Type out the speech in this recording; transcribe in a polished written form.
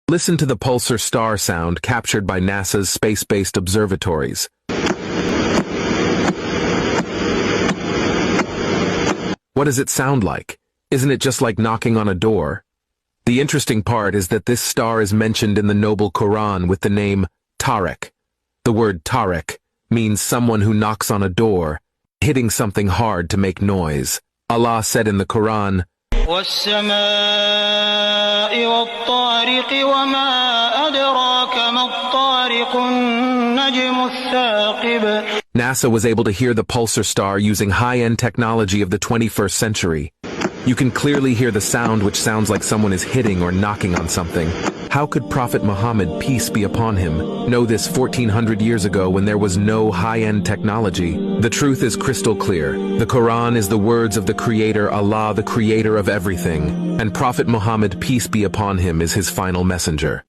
Listen to the pulsar star sound captured by NASA's space-based observatories. What does it sound like? Isn't it just like knocking on a door? The interesting part is that this star is mentioned in the Noble Quran with the name Tariq. The word Tariq means someone who knocks on a door, hitting something hard to make noise. Allah said in the Quran, وَالسَّمَاءِ وَالطَّارِقِ وَمَا أَدْرَاكَ مَا الطَّارِقُ النَّجْمُ الثَّاقِبُ. NASA was able to hear the pulsar star using high-end technology of the 21st century. You can clearly hear the sound, which sounds like someone is hitting or knocking on something. How could Prophet Muhammad, peace be upon him, know this 1400 years ago when there was no high-end technology? The truth is crystal clear. The Quran is the words of the Creator, Allah, the Creator of everything, and Prophet Muhammad, peace be upon him, is his final messenger.